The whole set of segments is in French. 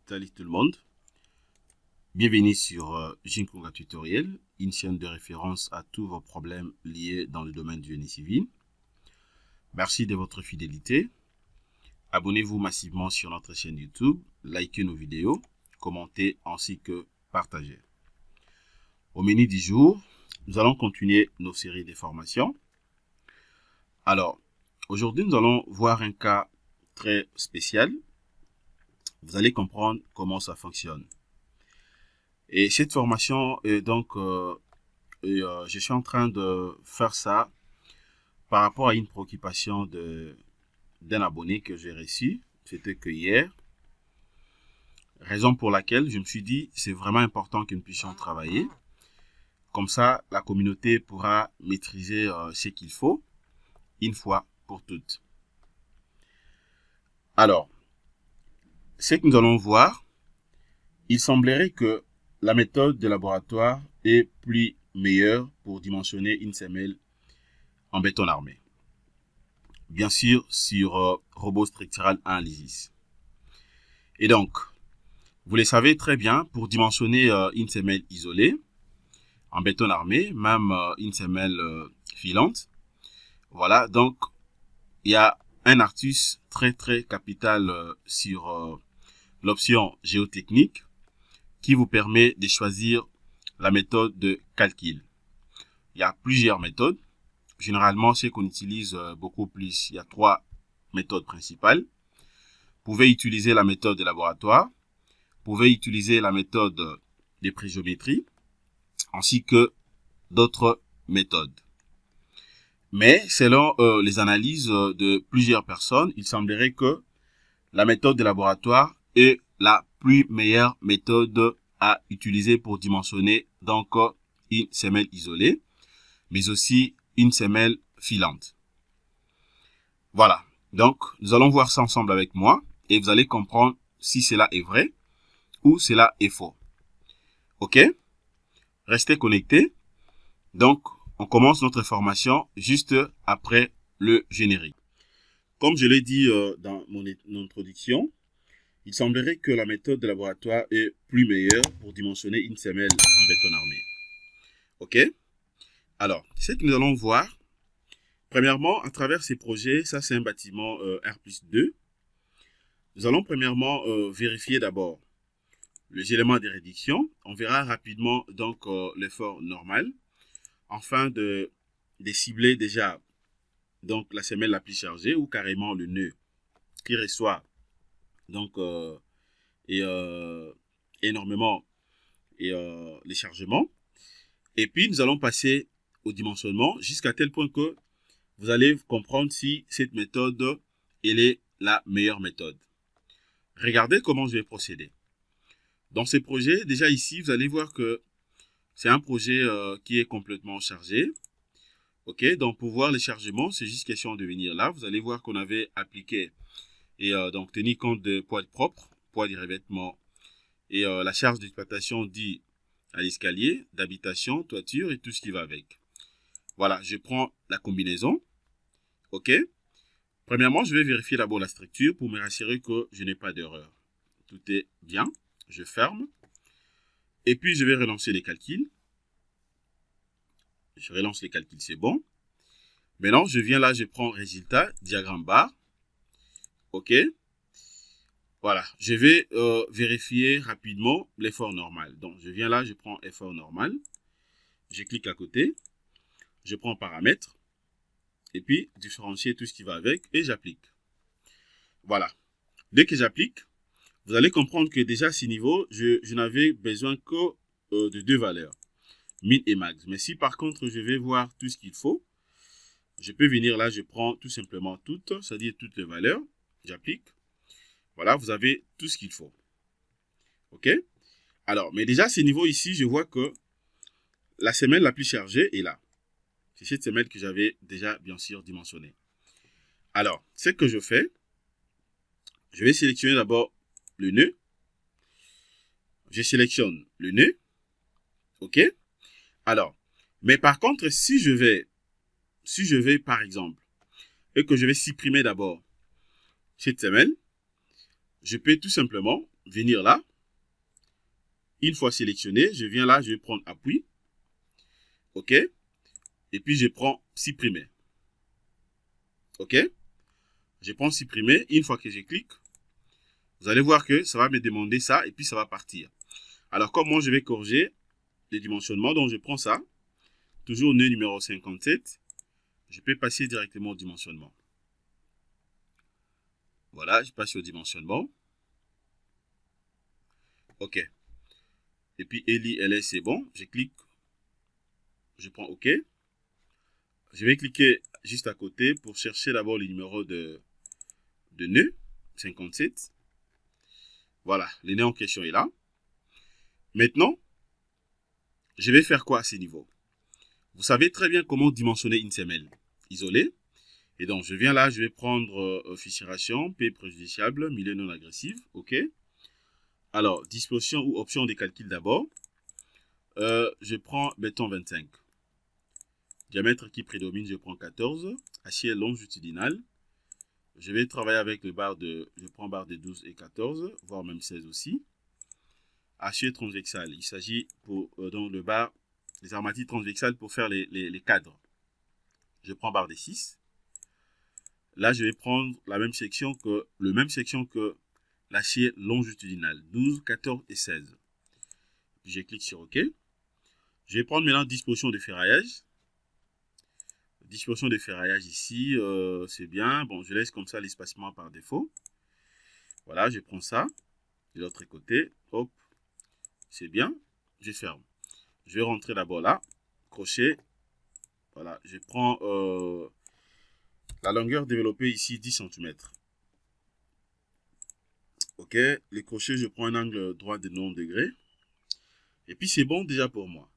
Salut tout le monde, bienvenue sur Jinkonga Tutoriel, une chaîne de référence à tous vos problèmes liés dans le domaine du génie civil. Merci de votre fidélité. Abonnez-vous massivement sur notre chaîne YouTube, likez nos vidéos, commentez ainsi que partagez. Au menu du jour, nous allons continuer nos séries de formations. Alors, aujourd'hui nous allons voir un cas très spécial. Vous allez comprendre comment ça fonctionne. Et cette formation, je suis en train de faire ça par rapport à une préoccupation d'un abonné que j'ai reçu. C'était que hier. Raison pour laquelle je me suis dit, c'est vraiment important que nous puissions travailler. Comme ça, la communauté pourra maîtriser ce qu'il faut, une fois pour toutes. Alors, ce que nous allons voir, il semblerait que la méthode de laboratoire est plus meilleure pour dimensionner une semelle en béton armé. Bien sûr, sur robot structural analysis. Et donc, vous le savez très bien, pour dimensionner une semelle isolée, en béton armé, même une semelle filante, voilà, donc, il y a un astuce très capital sur l'option géotechnique qui vous permet de choisir la méthode de calcul. Il y a plusieurs méthodes. Généralement, ce qu'on utilise beaucoup plus, il y a 3 méthodes principales. Vous pouvez utiliser la méthode de laboratoire, vous pouvez utiliser la méthode de prégéométrie, ainsi que d'autres méthodes. Mais selon les analyses de plusieurs personnes, il semblerait que la méthode de laboratoire est la plus meilleure méthode à utiliser pour dimensionner donc une semelle isolée, mais aussi une semelle filante. Voilà, donc nous allons voir ça ensemble avec moi et vous allez comprendre si cela est vrai ou cela est faux. Ok? Restez connectés. Donc, on commence notre formation juste après le générique. Comme je l'ai dit dans mon introduction, il semblerait que la méthode de laboratoire est plus meilleure pour dimensionner une semelle en béton armé. Ok? Alors, ce que nous allons voir, premièrement, à travers ces projets, ça c'est un bâtiment R+2. Nous allons premièrement vérifier d'abord les éléments de réduction. On verra rapidement donc l'effort normal, afin de cibler déjà donc la semelle la plus chargée ou carrément le nœud qui reçoit donc énormément les chargements. Et puis nous allons passer au dimensionnement jusqu'à tel point que vous allez comprendre si cette méthode elle est la meilleure méthode. Regardez comment je vais procéder. Dans ce projet, déjà ici, vous allez voir que c'est un projet qui est complètement chargé. Ok, donc pour voir les chargements, c'est juste question de venir là. Vous allez voir qu'on avait appliqué et donc tenir compte de poids propre, poids du revêtement et la charge d'exploitation dit à l'escalier, d'habitation, toiture et tout ce qui va avec. Voilà, je prends la combinaison. Ok. Premièrement, je vais vérifier d'abord la structure pour me rassurer que je n'ai pas d'erreur. Tout est bien. Je ferme. Et puis, je vais relancer les calculs. Je relance les calculs, c'est bon. Maintenant, je viens là, je prends résultat, diagramme barre. OK. Voilà, je vais vérifier rapidement l'effort normal. Donc, je viens là, je prends effort normal. Je clique à côté. Je prends paramètres. Et puis, différencier tout ce qui va avec et j'applique. Voilà. Dès que j'applique, vous allez comprendre que déjà à ce niveau, je n'avais besoin que de 2 valeurs, min et max. Mais si par contre, je vais voir tout ce qu'il faut, je peux venir là, je prends tout simplement toutes, c'est-à-dire toutes les valeurs, j'applique. Voilà, vous avez tout ce qu'il faut. OK? Alors, mais déjà à ce niveau ici, je vois que la semelle la plus chargée est là. C'est cette semelle que j'avais déjà bien sûr dimensionnée. Alors, ce que je fais, je vais sélectionner d'abord le nœud. Je sélectionne le nœud. OK? Alors, mais par contre, si je vais par exemple, et que je vais supprimer d'abord cette semelle, je peux tout simplement venir là. Une fois sélectionné, je viens là, je vais prendre appui. OK. Et puis, je prends supprimer. OK. Je prends supprimer. Une fois que je clique, vous allez voir que ça va me demander ça et puis ça va partir. Alors, comme moi, je vais corriger les dimensionnements, donc je prends ça. Toujours nœud numéro 57. Je peux passer directement au dimensionnement. Voilà, je passe au dimensionnement. OK. Et puis, Eli, LS, c'est bon. Je clique. Je prends OK. Je vais cliquer juste à côté pour chercher d'abord le numéro de nœud, 57. Voilà, le nœud en question est là. Maintenant, je vais faire quoi à ce niveau? Vous savez très bien comment dimensionner une semelle isolée. Et donc, je viens là, je vais prendre fissuration, P préjudiciable, milieu non agressif. OK. Alors, disposition ou option de calcul d'abord. Je prends béton 25. Diamètre qui prédomine, je prends 14. Acier longitudinal. Je vais travailler avec le barre de... Je prends barre de 12 et 14, voire même 16 aussi. Acier transversal. Il s'agit pour donc le barre, les armatures transversales pour faire les cadres. Je prends barre de 6. Là, je vais prendre la même section que l'acier longitudinal. 12, 14 et 16. Je clique sur OK. Je vais prendre maintenant disposition de ferraillage. Disposition de ferraillage ici, c'est bien. Bon, je laisse comme ça l'espacement par défaut. Voilà, je prends ça. De l'autre côté, hop, c'est bien. Je ferme. Je vais rentrer d'abord là. Crochet. Voilà, je prends la longueur développée ici, 10 cm. OK, les crochets, je prends un angle droit de 90 degrés. Et puis, c'est bon déjà pour moi.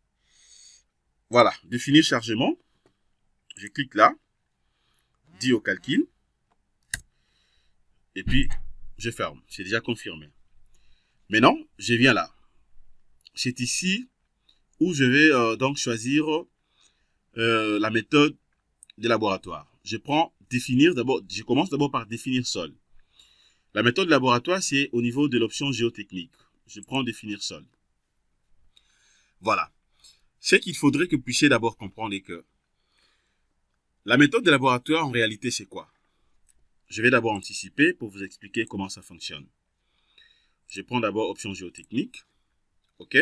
Voilà, définir chargement. Je clique là, dit au calcul, et puis je ferme. C'est déjà confirmé. Maintenant, je viens là. C'est ici où je vais donc choisir la méthode de laboratoire. Je prends définir d'abord, je commence d'abord par définir sol. La méthode de laboratoire, c'est au niveau de l'option géotechnique. Je prends définir sol. Voilà. Ce qu'il faudrait que vous puissiez d'abord comprendre est que la méthode de laboratoire, en réalité, c'est quoi? Je vais d'abord anticiper pour vous expliquer comment ça fonctionne. Je prends d'abord option géotechnique. OK.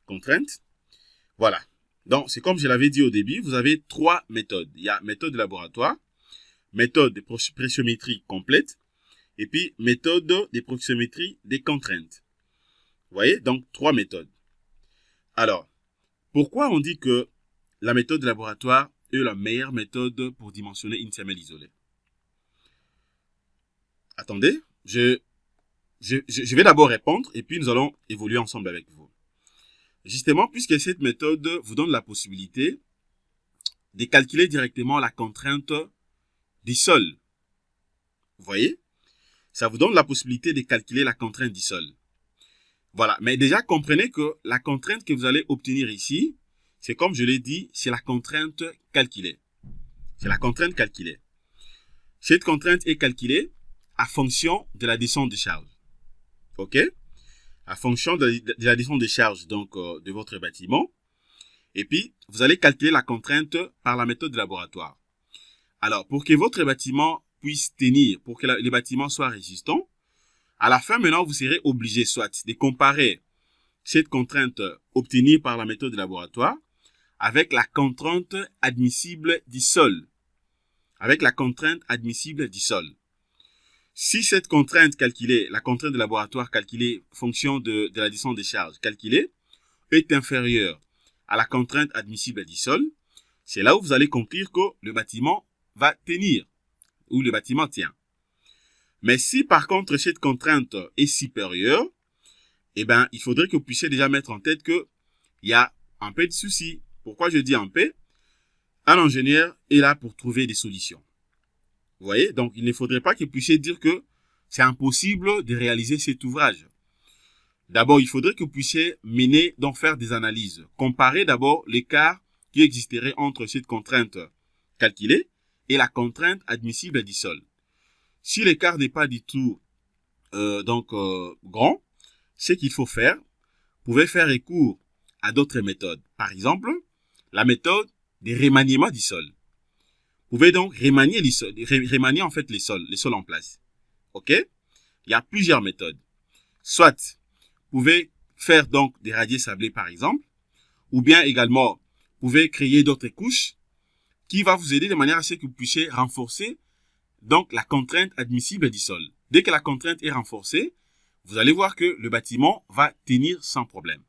Contrainte. Voilà. Donc, c'est comme je l'avais dit au début, vous avez trois méthodes. Il y a méthode de laboratoire, méthode de pressiométrie complète, et puis méthode de pressiométrie des contraintes. Vous voyez? Donc, trois méthodes. Alors, pourquoi on dit que la méthode de laboratoire est la meilleure méthode pour dimensionner une semelle isolée? Attendez, je vais d'abord répondre et puis nous allons évoluer ensemble avec vous. Justement, puisque cette méthode vous donne la possibilité de calculer directement la contrainte du sol. Vous voyez? Ça vous donne la possibilité de calculer la contrainte du sol. Voilà, mais déjà comprenez que la contrainte que vous allez obtenir ici, c'est comme je l'ai dit, c'est la contrainte calculée. C'est la contrainte calculée. Cette contrainte est calculée à fonction de la descente de charge. OK? À fonction de la descente de charge donc, de votre bâtiment. Et puis, vous allez calculer la contrainte par la méthode de laboratoire. Alors, pour que votre bâtiment puisse tenir, pour que le bâtiment soit résistant, à la fin, maintenant, vous serez obligé soit de comparer cette contrainte obtenue par la méthode de laboratoire avec la contrainte admissible du sol. Avec la contrainte admissible du sol. Si cette contrainte calculée, la contrainte de laboratoire calculée fonction de la descente des charges calculée, est inférieure à la contrainte admissible du sol, c'est là où vous allez conclure que le bâtiment va tenir, ou le bâtiment tient. Mais si par contre cette contrainte est supérieure, eh bien, il faudrait que vous puissiez déjà mettre en tête qu'il y a un peu de soucis. Pourquoi je dis un peu? Un ingénieur est là pour trouver des solutions. Vous voyez? Donc, il ne faudrait pas que vous puissiez dire que c'est impossible de réaliser cet ouvrage. D'abord, il faudrait que vous puissiez mener, donc faire des analyses. Comparer d'abord l'écart qui existerait entre cette contrainte calculée et la contrainte admissible du sol. Si l'écart n'est pas du tout grand, ce qu'il faut faire, vous pouvez faire recours à d'autres méthodes. Par exemple, la méthode de remaniement du sol. Vous pouvez donc remanier en fait les sols en place. Ok? Il y a plusieurs méthodes. Soit, vous pouvez faire donc des radiers sablés par exemple, ou bien également, vous pouvez créer d'autres couches qui va vous aider de manière à ce que vous puissiez renforcer donc la contrainte admissible du sol. Dès que la contrainte est renforcée, vous allez voir que le bâtiment va tenir sans problème.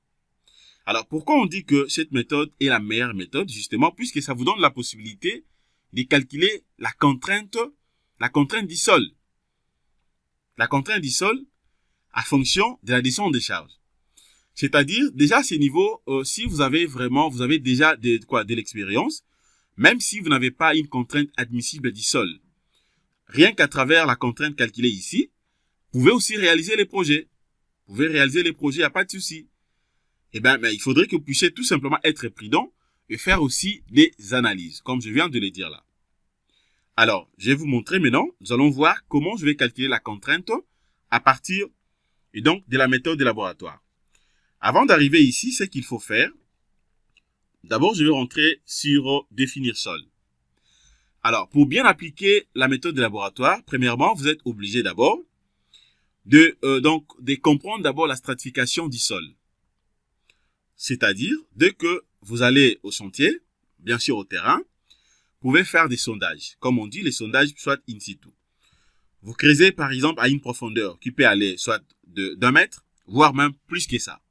Alors, pourquoi on dit que cette méthode est la meilleure méthode? Justement, puisque ça vous donne la possibilité de calculer la contrainte du sol. La contrainte du sol à fonction de la descente des charges. C'est-à-dire, déjà à ce niveau, si vous avez déjà de l'expérience, même si vous n'avez pas une contrainte admissible du sol, rien qu'à travers la contrainte calculée ici, vous pouvez aussi réaliser les projets. Vous pouvez réaliser les projets, il n'y a pas de souci. Eh bien, il faudrait que vous puissiez tout simplement être prudent et faire aussi des analyses, comme je viens de le dire là. Alors, je vais vous montrer maintenant, nous allons voir comment je vais calculer la contrainte à partir et donc de la méthode de laboratoire. Avant d'arriver ici, ce qu'il faut faire, d'abord je vais rentrer sur définir sol. Alors, pour bien appliquer la méthode de laboratoire, premièrement, vous êtes obligé d'abord de comprendre d'abord la stratification du sol. C'est-à-dire, dès que vous allez au chantier, bien sûr au terrain, vous pouvez faire des sondages. Comme on dit, les sondages soit in situ. Vous creusez par exemple à une profondeur qui peut aller soit d'1 mètre, voire même plus que ça.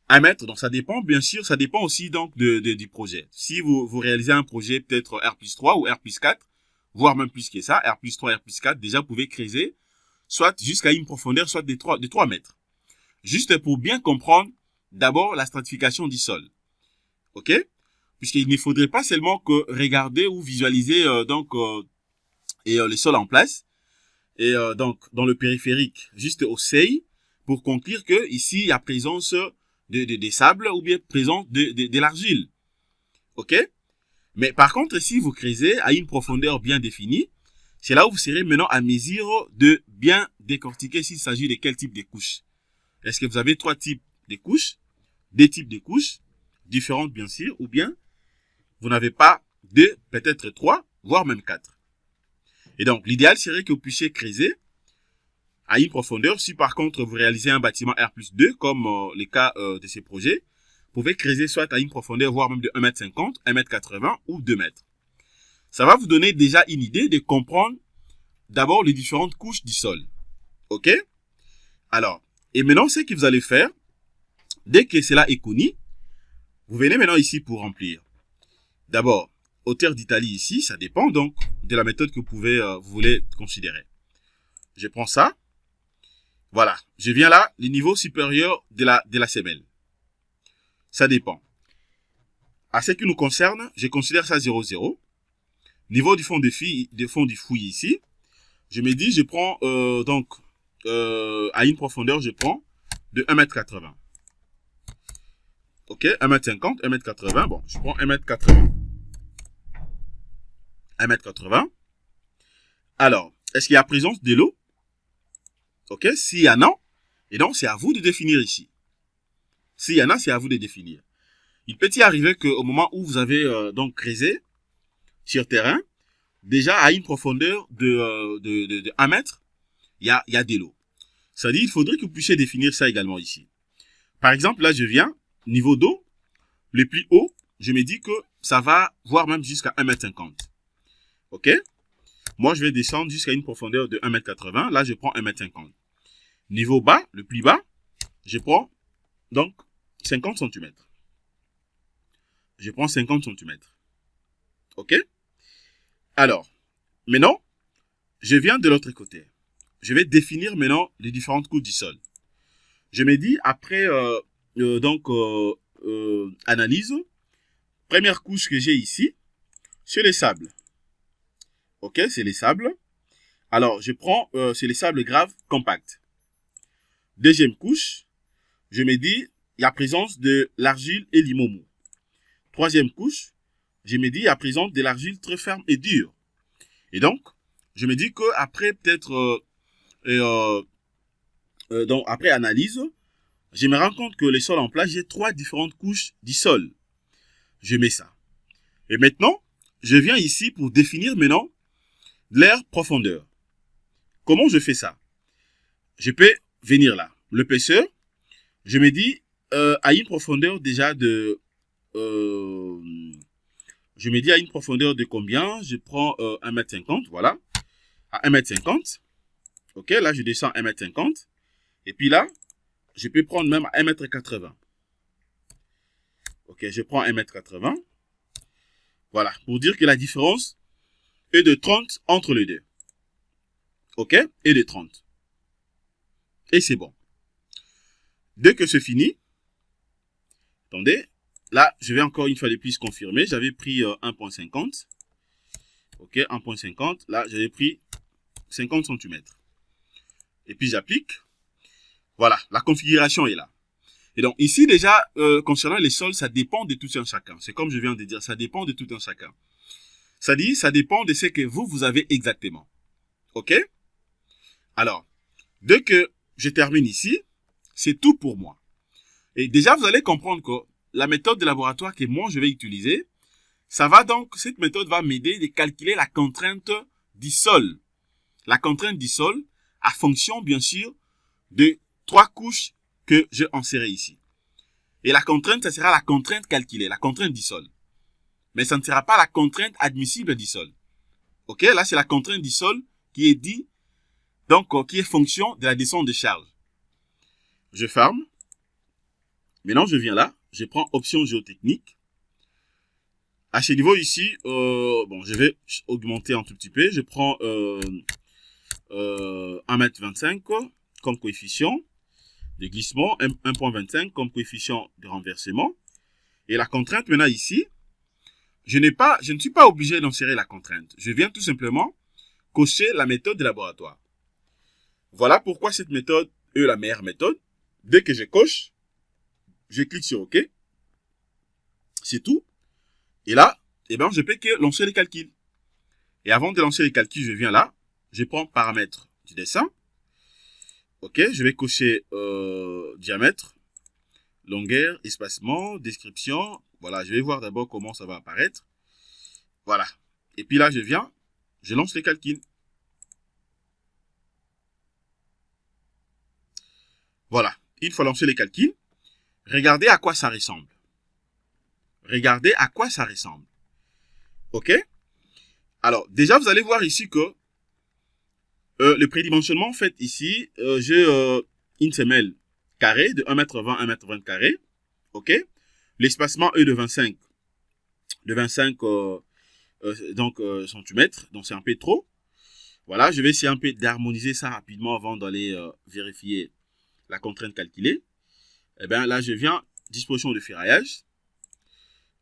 1 mètre, donc ça dépend, bien sûr, ça dépend aussi donc du projet. Si vous réalisez un projet peut-être R+3 ou R+4, voire même plus que ça, R+3, R+4, déjà vous pouvez creuser soit jusqu'à une profondeur, soit de 3 mètres. Juste pour bien comprendre d'abord la stratification du sol. Ok? Puisqu'il ne faudrait pas seulement que regarder ou visualiser les sols en place et donc dans le périphérique, juste au seuil, pour conclure que ici il y a présence des sables ou bien présence de l'argile. Ok? Mais par contre, si vous creusez à une profondeur bien définie, c'est là où vous serez maintenant à mesure de bien décortiquer s'il s'agit de quel type de couche. Est-ce que vous avez 3 types de couches, des types de couches, différentes bien sûr, ou bien vous n'avez pas 2, peut-être 3, voire même 4. Et donc, l'idéal serait que vous puissiez creuser à une profondeur. Si par contre vous réalisez un bâtiment R+2, comme les cas de ces projets, vous pouvez creuser soit à une profondeur, voire même de 1,50 m, 1,80 m ou 2 mètres. Ça va vous donner déjà une idée de comprendre d'abord les différentes couches du sol. Ok? Alors, et maintenant, ce que vous allez faire, dès que cela est connu, vous venez maintenant ici pour remplir. D'abord, hauteur d'Italie ici, ça dépend donc de la méthode que vous voulez considérer. Je prends ça. Voilà, je viens là, le niveau supérieur de la semelle. Ça dépend. À ce qui nous concerne, je considère ça 0,0. Niveau du fond du fouille ici, je me dis, je prends à une profondeur, je prends de 1,80 m. Ok, 1,50 m, 1,80 m. Bon, je prends 1,80 m. 1,80 m. Alors, est-ce qu'il y a présence de l'eau? Ok, s'il y en a, et donc c'est à vous de définir ici. S'il y en a, c'est à vous de définir. Il peut y arriver qu'au moment où vous avez donc creusé sur terrain, déjà à une profondeur de 1 mètre, il y a de l'eau. C'est-à-dire, il faudrait que vous puissiez définir ça également ici. Par exemple, là, je viens, niveau d'eau, le plus haut, je me dis que ça va voir même jusqu'à 1,50 m. Ok? Moi, je vais descendre jusqu'à une profondeur de 1,80 m. Là, je prends 1,50 m. Niveau bas, le plus bas, je prends donc 50 cm. Je prends 50 cm. Ok? Alors, maintenant, je viens de l'autre côté. Je vais définir maintenant les différentes couches du sol. Je me dis, après analyse, première couche que j'ai ici, c'est les sables. Ok, c'est les sables. Alors, je prends, c'est les sables graves compacts. Deuxième couche, je me dis, il y a présence de l'argile et l'imomou. Troisième couche, je me dis, il y a présence de l'argile très ferme et dure. Et donc, je me dis qu'après peut-être Et donc, après analyse, je me rends compte que le sol en place, j'ai 3 différentes couches du sol. Je mets ça. Et maintenant, je viens ici pour définir maintenant l'aire profondeur. Comment je fais ça? Je peux venir là. L'épaisseur, je me dis, à une profondeur déjà de... je me dis à une profondeur de combien? Je prends 1,50 m, voilà. À 1,50 m. Ok, là, je descends 1,50 m. Et puis là, je peux prendre même à 1,80 m. Ok, je prends 1,80 m. Voilà, pour dire que la différence est de 30 entre les deux. Ok, et de 30. Et c'est bon. Dès que c'est fini, attendez, là, je vais encore une fois de plus confirmer. J'avais pris 1,50. Ok, 1,50. Là, j'avais pris 50 cm. Et puis j'applique. Voilà, la configuration est là. Et donc ici déjà, concernant les sols, ça dépend de tout un chacun. C'est comme je viens de dire, ça dépend de tout un chacun. Ça dit, ça dépend de ce que vous avez exactement. Ok? Alors, dès que je termine ici, c'est tout pour moi. Et déjà, vous allez comprendre que la méthode de laboratoire que moi je vais utiliser, ça va donc, cette méthode va m'aider de calculer la contrainte du sol. La contrainte du sol à fonction, bien sûr, de 3 couches que j'ai insérées ici. Et la contrainte, ça sera la contrainte calculée, la contrainte du sol. Mais ça ne sera pas la contrainte admissible du sol. Ok, là c'est la contrainte du sol qui est dit, donc qui est fonction de la descente de charge. Je ferme. Maintenant je viens là, je prends option géotechnique. À ce niveau ici, bon, je vais augmenter un tout petit peu. Je prends 1,25 m comme coefficient de glissement, 1,25 comme coefficient de renversement. Et la contrainte maintenant ici, je ne suis pas obligé d'insérer la contrainte. Je viens tout simplement cocher la méthode de laboratoire. Voilà pourquoi cette méthode est la meilleure méthode. Dès que je coche, je clique sur OK. C'est tout. Et là, eh ben, je peux que lancer les calculs. Et avant de lancer les calculs, je viens là. Je prends paramètres du dessin. OK, je vais cocher diamètre, longueur, espacement, description. Voilà, je vais voir d'abord comment ça va apparaître. Voilà. Et puis là, je viens, je lance les calculs. Voilà. Une fois lancé les calculs, regardez à quoi ça ressemble. Regardez à quoi ça ressemble. OK? Alors, déjà, vous allez voir ici que le prédimensionnement fait ici, j'ai une semelle carrée de 1,20 m, 1,20 m carré. OK? L'espacement est de 25 centimètres. Donc, c'est un peu trop. Voilà, je vais essayer un peu d'harmoniser ça rapidement avant d'aller vérifier la contrainte calculée. Eh bien, là, je viens, disposition de ferraillage.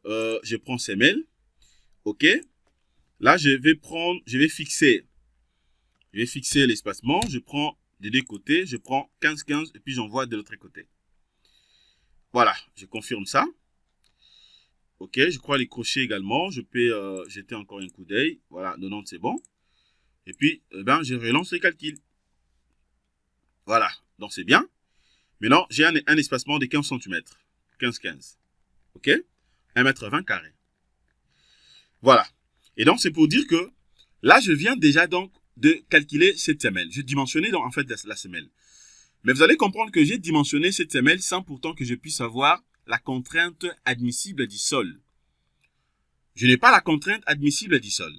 Je prends semelle. OK? Là, je vais fixer l'espacement. Je prends des deux côtés. Je prends 15, 15 et puis j'envoie de l'autre côté. Voilà, je confirme ça. OK, je crois les crochets également. Je peux jeter encore un coup d'œil. Voilà, 90, c'est bon. Et puis, ben, je relance les calculs. Voilà, donc c'est bien. Maintenant, j'ai un espacement de 15 cm. 15, 15. OK? 1,20 m carré. Voilà. Et donc, c'est pour dire que là, je viens déjà donc de calculer cette semelle. Je dimensionnais donc en fait la semelle. Mais vous allez comprendre que j'ai dimensionné cette semelle sans pourtant que je puisse avoir la contrainte admissible du sol. Je n'ai pas la contrainte admissible du sol.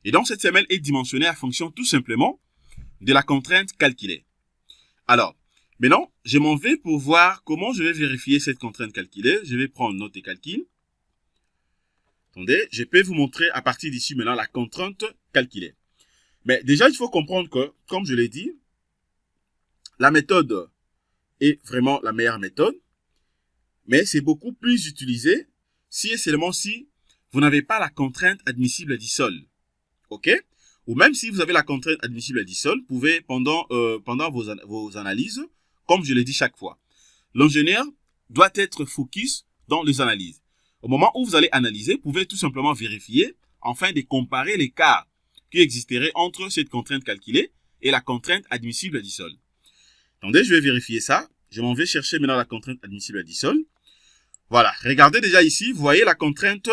Et donc, cette semelle est dimensionnée à fonction tout simplement de la contrainte calculée. Alors, maintenant, je m'en vais pour voir comment je vais vérifier cette contrainte calculée. Je vais prendre note de calcul. Attendez, je peux vous montrer à partir d'ici maintenant la contrainte calculée. Mais déjà, il faut comprendre que, comme je l'ai dit, la méthode est vraiment la meilleure méthode. Mais c'est beaucoup plus utilisé si et seulement si vous n'avez pas la contrainte admissible du sol. OK? Ou même si vous avez la contrainte admissible du sol, vous pouvez, pendant vos analyses, comme je l'ai dit chaque fois, l'ingénieur doit être focus dans les analyses. Au moment où vous allez analyser, vous pouvez tout simplement vérifier, afin de comparer l'écart qui existerait entre cette contrainte calculée et la contrainte admissible du sol. Attendez, je vais vérifier ça. Je m'en vais chercher maintenant la contrainte admissible du sol. Voilà, regardez déjà ici, vous voyez la contrainte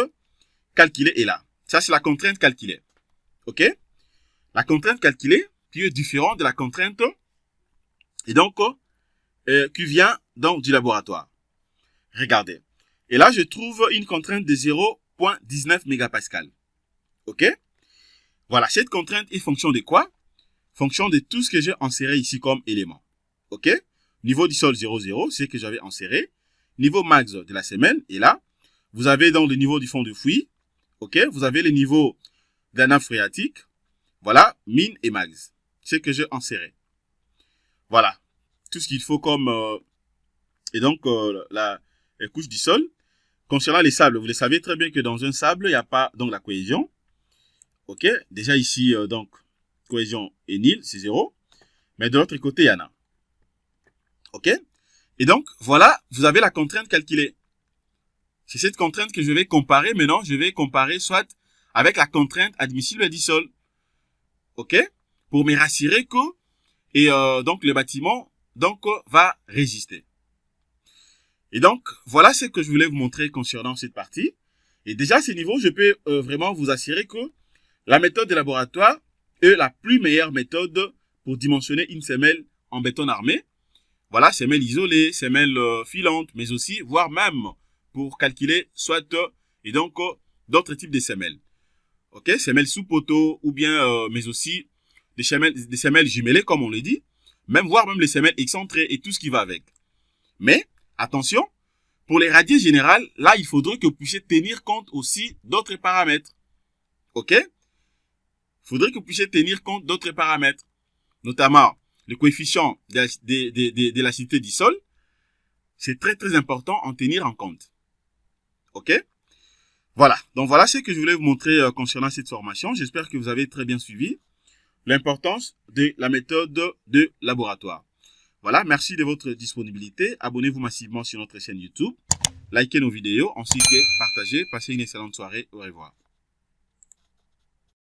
calculée est là. Ça, c'est la contrainte calculée. OK? La contrainte calculée qui est différente de la contrainte et donc qui vient donc du laboratoire. Regardez. Et là, je trouve une contrainte de 0,19 mégapascal. OK? Voilà, cette contrainte est fonction de quoi? Fonction de tout ce que j'ai inséré ici comme élément. OK? Niveau du sol 0,0, c'est ce que j'avais inséré. Niveau max de la semelle, et là, vous avez donc le niveau du fond de fouille. OK? Vous avez le niveau de la nappe phréatique. Voilà, min et max. C'est ce que j'ai inséré. Voilà. Tout ce qu'il faut comme... et donc, la couche du sol. Concernant les sables, vous le savez très bien que dans un sable, il n'y a pas donc la cohésion. OK? Déjà ici, donc, cohésion est nil, c'est 0. Mais de l'autre côté, il y en a. OK? Et donc, voilà, vous avez la contrainte calculée. C'est cette contrainte que je vais comparer. Maintenant, je vais comparer soit avec la contrainte admissible du sol. OK? Pour me rassurer que donc le bâtiment donc va résister. Et donc, voilà ce que je voulais vous montrer concernant cette partie. Et déjà, à ce niveau, je peux vraiment vous assurer que la méthode de laboratoire est la plus meilleure méthode pour dimensionner une semelle en béton armé. Voilà, semelle isolée, semelle filante, mais aussi, voire même pour calculer soit et donc d'autres types de semelles. OK, semelles sous poteau ou bien, mais aussi des semelles jumelées, comme on le dit, même voire même les semelles excentrées et tout ce qui va avec. Mais attention, pour les radiers générales, là, il faudrait que vous puissiez tenir compte aussi d'autres paramètres. OK? Il faudrait que vous puissiez tenir compte d'autres paramètres, notamment le coefficient de l'acidité du sol. C'est très, très important en tenir en compte. OK? Voilà. Donc, voilà ce que je voulais vous montrer concernant cette formation. J'espère que vous avez très bien suivi l'importance de la méthode de laboratoire. Voilà, merci de votre disponibilité. Abonnez-vous massivement sur notre chaîne YouTube. Likez nos vidéos ainsi que partagez. Passez une excellente soirée. Au revoir.